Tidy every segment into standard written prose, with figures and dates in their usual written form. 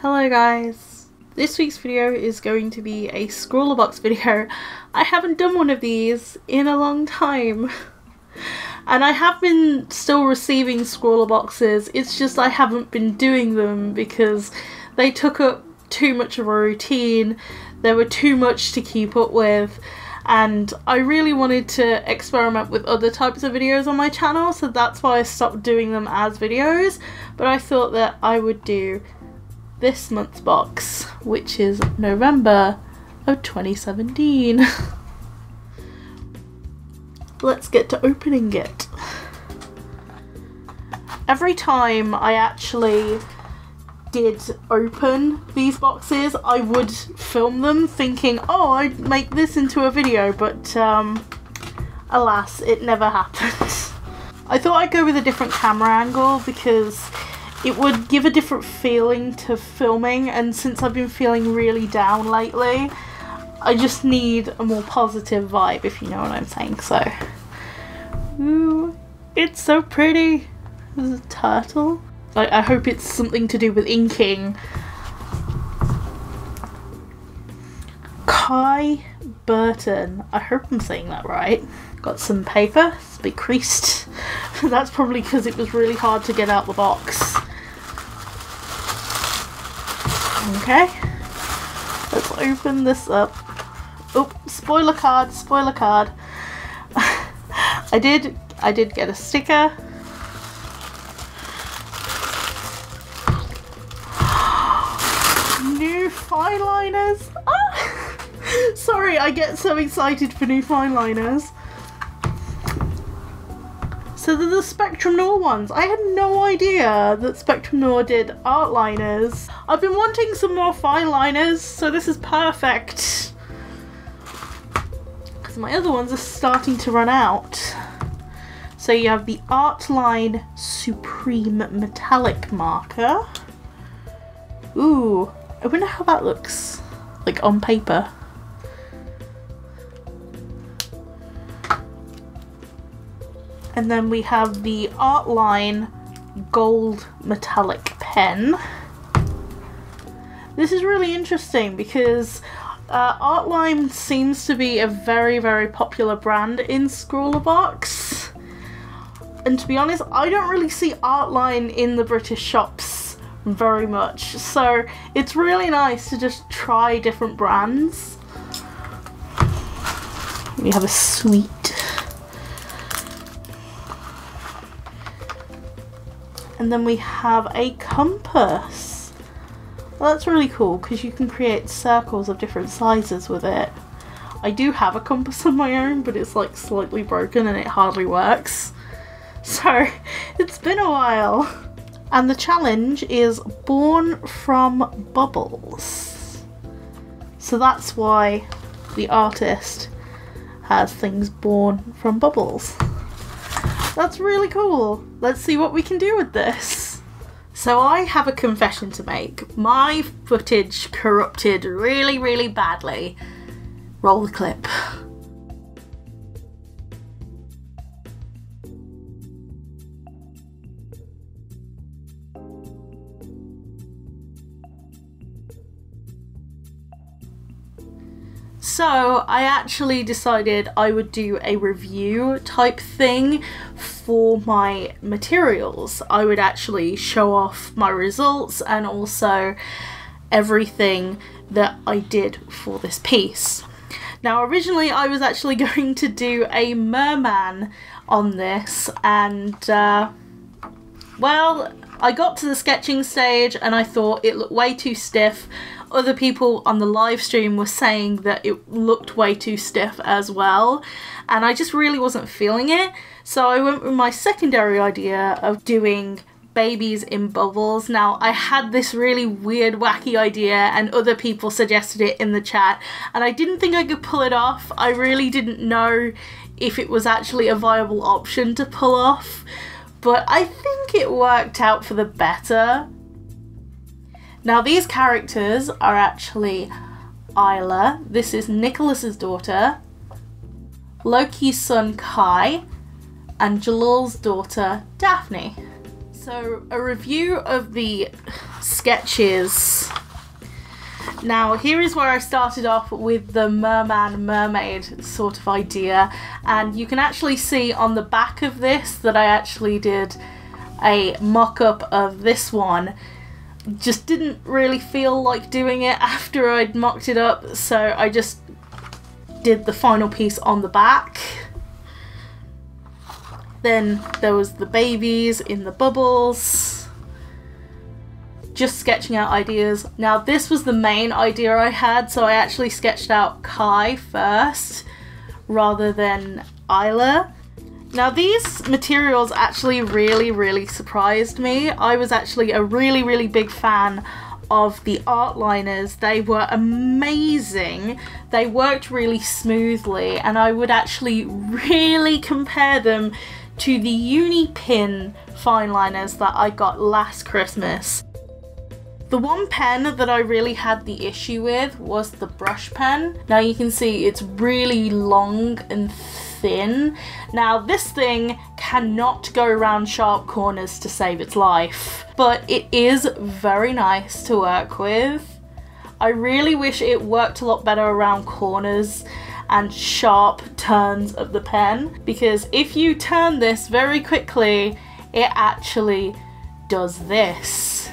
Hello guys! This week's video is going to be a Scrawlrbox video. I haven't done one of these in a long time. And I have been still receiving Scrawlrboxes, it's just I haven't been doing them because they took up too much of a routine, they were too much to keep up with, and I really wanted to experiment with other types of videos on my channel, so that's why I stopped doing them as videos. But I thought that I would do this month's box, which is November of 2017. Let's get to opening it. Every time I actually did open these boxes, I would film them thinking, oh, I'd make this into a video, but alas, it never happened. I thought I'd go with a different camera angle because it would give a different feeling to filming, and since I've been feeling really down lately, I just need a more positive vibe, if you know what I'm saying. So, ooh, it's so pretty. There's a turtle. I hope it's something to do with inking. Kai Burton. I hope I'm saying that right. Got some paper. It's a bit creased. That's probably because it was really hard to get out the box. Okay, let's open this up. Oh, spoiler card, spoiler card. I did get a sticker. New fine liners. Ah! Sorry, I get so excited for new fine liners. So they're the Spectrum Noir ones. I had no idea that Spectrum Noir did art liners. I've been wanting some more fine liners, so this is perfect. Because my other ones are starting to run out. So you have the Artline Supreme Metallic Marker. Ooh, I wonder how that looks, like on paper. And then we have the Artline Gold Metallic Pen. This is really interesting because Artline seems to be a very, very popular brand in Scrawlrbox. And to be honest, I don't really see Artline in the British shops very much. So it's really nice to just try different brands. We have a sweet. And then we have a compass. Well, that's really cool because you can create circles of different sizes with it. I do have a compass of my own, but it's like slightly broken and it hardly works. So it's been a while. And the challenge is born from bubbles. So that's why the artist has things born from bubbles. That's really cool. Let's see what we can do with this. So I have a confession to make. My footage corrupted really, really badly. Roll the clip. So I actually decided I would do a review type thing for my materials. I would actually show off my results and also everything that I did for this piece. Now originally I was actually going to do a merman on this, and well, I got to the sketching stage and I thought it looked way too stiff. Other people on the live stream were saying that it looked way too stiff as well, and I just really wasn't feeling it. So I went with my secondary idea of doing babies in bubbles. Now I had this really weird wacky idea and other people suggested it in the chat, and I didn't think I could pull it off. I really didn't know if it was actually a viable option to pull off, but I think it worked out for the better. Now these characters are actually Isla, this is Nicholas's daughter, Loki's son Kai, and Jalal's daughter Daphne. So a review of the sketches. Now here is where I started off with the merman-mermaid sort of idea, and you can actually see on the back of this that I actually did a mock-up of this one. Just didn't really feel like doing it after I'd mocked it up, so I just did the final piece on the back. Then there was the babies in the bubbles. Just sketching out ideas. Now this was the main idea I had, so I actually sketched out Kai first rather than Isla. Now these materials actually really surprised me. I was actually a really big fan of the art liners. They were amazing. They worked really smoothly, and I would actually really compare them to the uni pin fine liners that I got last Christmas. The one pen that I really had the issue with was the brush pen. Now you can see it's really long and thin. Now this thing cannot go around sharp corners to save its life, but it is very nice to work with. I really wish it worked a lot better around corners and sharp turns of the pen, because if you turn this very quickly, it actually does this.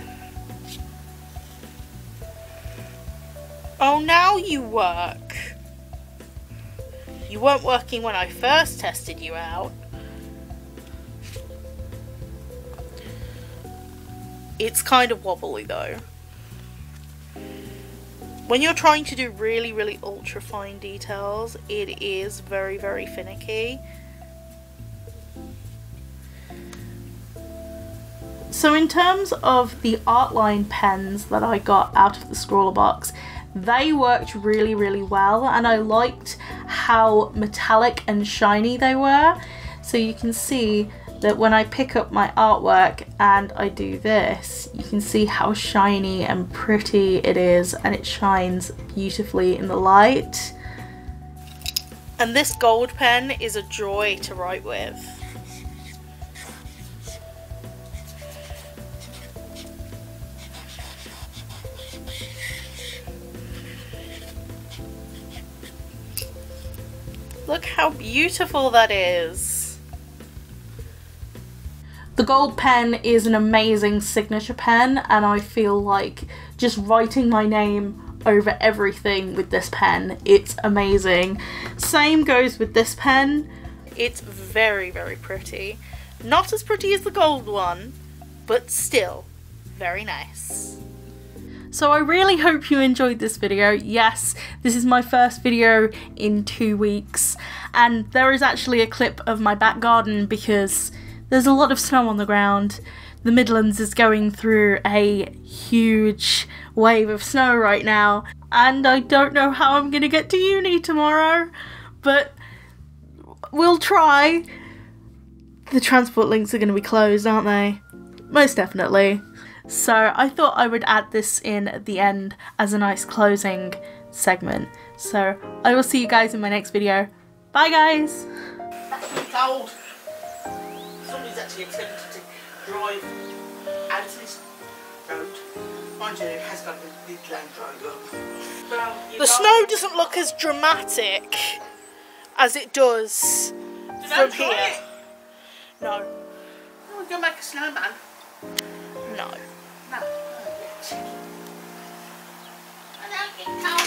Oh, now you work. You weren't working when I first tested you out. It's kind of wobbly though. When you're trying to do really ultra fine details, it is very finicky. So in terms of the Artline pens that I got out of the Scrawlrbox, they worked really well, and I liked how metallic and shiny they were. So you can see that when I pick up my artwork and I do this, you can see how shiny and pretty it is, and it shines beautifully in the light. And this gold pen is a joy to write with. Look how beautiful that is. The gold pen is an amazing signature pen, and I feel like just writing my name over everything with this pen, it's amazing. Same goes with this pen. It's very pretty. Not as pretty as the gold one, but still very nice. So I really hope you enjoyed this video. Yes, this is my first video in 2 weeks, and there is actually a clip of my back garden because there's a lot of snow on the ground. The Midlands is going through a huge wave of snow right now, and I don't know how I'm gonna get to uni tomorrow, but we'll try. The transport links are gonna be closed, aren't they? Most definitely. So I thought I would add this in at the end as a nice closing segment. So I will see you guys in my next video. Bye guys! That's really cold. Somebody's actually attempted to drive out of this road. Mind you, it has got a big Land Rover. Well, the snow doesn't look as dramatic as it does from here. It. No. We're going to make a snowman. No. No. I don't get cold.